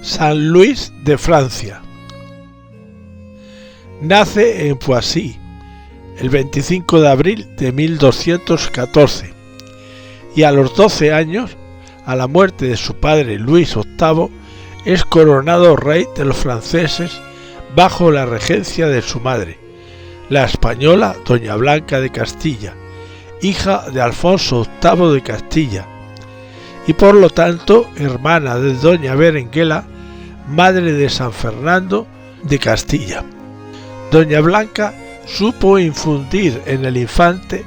San Luis de Francia. Nace en Poissy el 25 de abril de 1214 y a los 12 años, a la muerte de su padre Luis VIII, es coronado rey de los franceses bajo la regencia de su madre, la española Doña Blanca de Castilla, hija de Alfonso VIII de Castilla, y por lo tanto hermana de Doña Berenguela, madre de San Fernando de Castilla. Doña Blanca supo infundir en el infante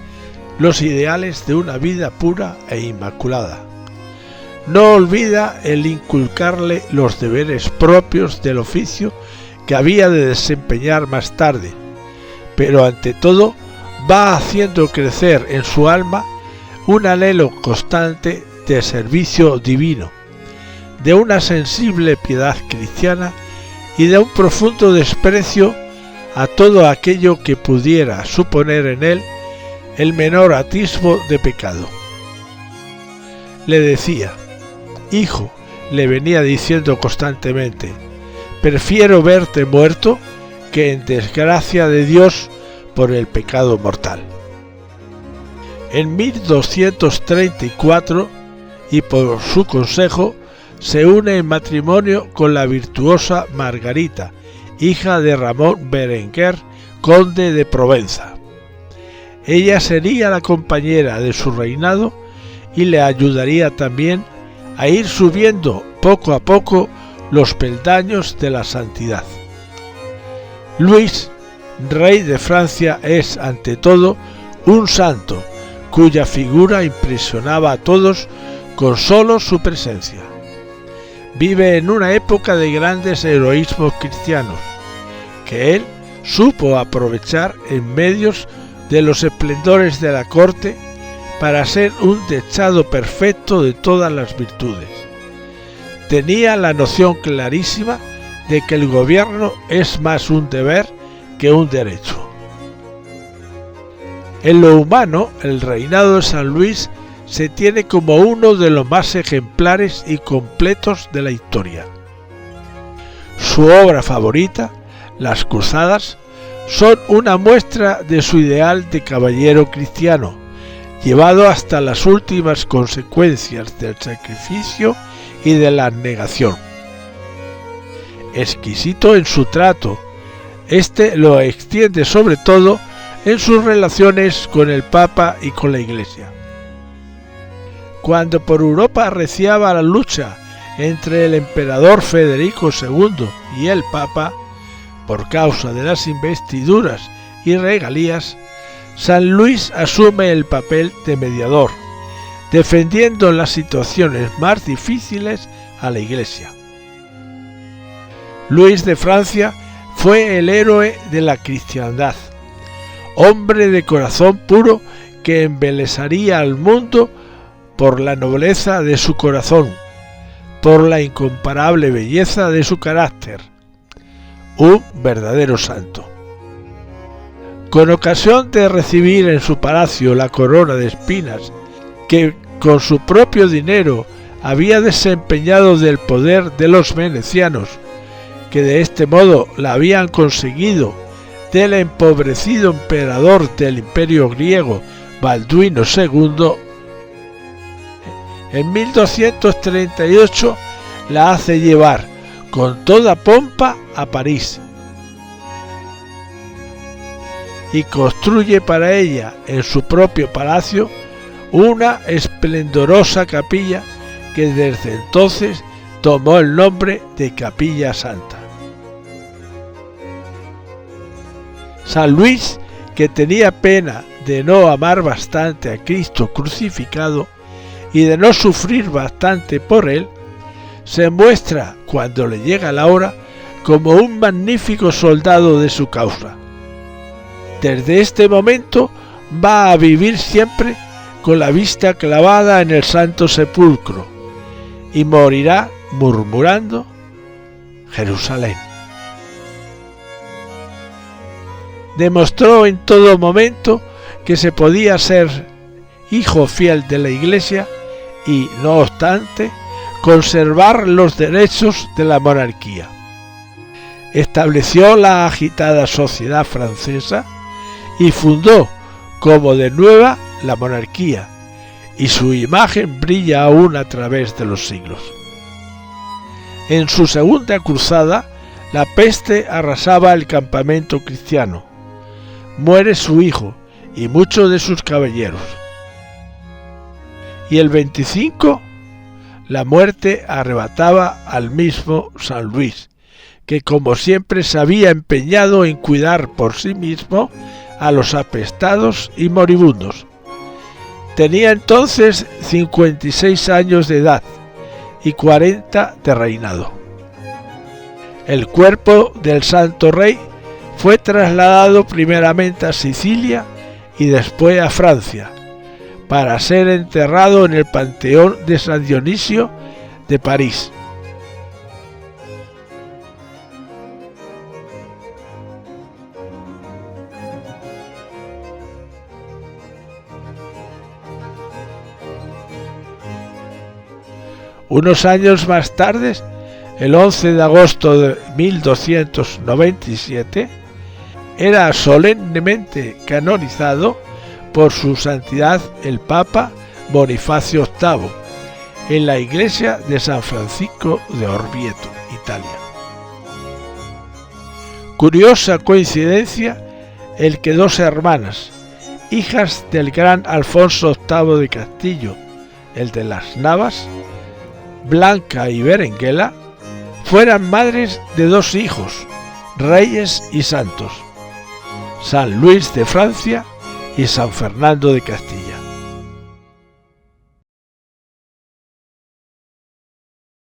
los ideales de una vida pura e inmaculada. No olvida el inculcarle los deberes propios del oficio que había de desempeñar más tarde, pero ante todo va haciendo crecer en su alma un anhelo constante de servicio divino, de una sensible piedad cristiana y de un profundo desprecio a todo aquello que pudiera suponer en él el menor atisbo de pecado. Le decía: hijo, le venía diciendo constantemente, prefiero verte muerto que en desgracia de Dios por el pecado mortal. En 1234, y por su consejo, se une en matrimonio con la virtuosa Margarita, hija de Ramón Berenguer, conde de Provenza. Ella sería la compañera de su reinado y le ayudaría también a ir subiendo poco a poco los peldaños de la santidad. Luis, rey de Francia, es ante todo un santo cuya figura impresionaba a todos con solo su presencia. Vive en una época de grandes heroísmos cristianos, que él supo aprovechar en medios de los esplendores de la corte para ser un dechado perfecto de todas las virtudes. Tenía la noción clarísima de que el gobierno es más un deber que un derecho. En lo humano, el reinado de San Luis se tiene como uno de los más ejemplares y completos de la historia. Su obra favorita, Las Cruzadas, son una muestra de su ideal de caballero cristiano, llevado hasta las últimas consecuencias del sacrificio y de la abnegación. Exquisito en su trato, este lo extiende sobre todo en sus relaciones con el Papa y con la Iglesia. Cuando por Europa arreciaba la lucha entre el emperador Federico II y el Papa, por causa de las investiduras y regalías, San Luis asume el papel de mediador, defendiendo en las situaciones más difíciles a la Iglesia. Luis de Francia fue el héroe de la cristiandad, hombre de corazón puro que embelesaría al mundo por la nobleza de su corazón, por la incomparable belleza de su carácter, un verdadero santo. Con ocasión de recibir en su palacio la corona de espinas que con su propio dinero había desempeñado del poder de los venecianos, que de este modo la habían conseguido del empobrecido emperador del imperio griego Balduino II, en 1238 la hace llevar con toda pompa a París y construye para ella en su propio palacio una esplendorosa capilla que desde entonces tomó el nombre de Capilla Santa. San Luis, que tenía pena de no amar bastante a Cristo crucificado y de no sufrir bastante por él, se muestra, cuando le llega la hora, como un magnífico soldado de su causa. Desde este momento va a vivir siempre con la vista clavada en el Santo Sepulcro y morirá murmurando: Jerusalén. Demostró en todo momento que se podía ser hijo fiel de la Iglesia y, no obstante, conservar los derechos de la monarquía. Estableció la agitada sociedad francesa y fundó como de nueva la monarquía, y su imagen brilla aún a través de los siglos. En su segunda cruzada, la peste arrasaba el campamento cristiano. Muere su hijo y muchos de sus caballeros. Y el 25, la muerte arrebataba al mismo San Luis, que como siempre se había empeñado en cuidar por sí mismo a los apestados y moribundos. Tenía entonces 56 años de edad y 40 de reinado. El cuerpo del Santo Rey fue trasladado primeramente a Sicilia y después a Francia, para ser enterrado en el Panteón de San Dionisio de París. Unos años más tarde, el 11 de agosto de 1297, era solemnemente canonizado por su santidad el Papa Bonifacio VIII en la iglesia de San Francisco de Orvieto, Italia. Curiosa coincidencia el que dos hermanas, hijas del gran Alfonso VIII de Castillo, el de las Navas, Blanca y Berenguela, fueran madres de dos hijos, reyes y santos, San Luis de Francia y San Fernando de Castilla.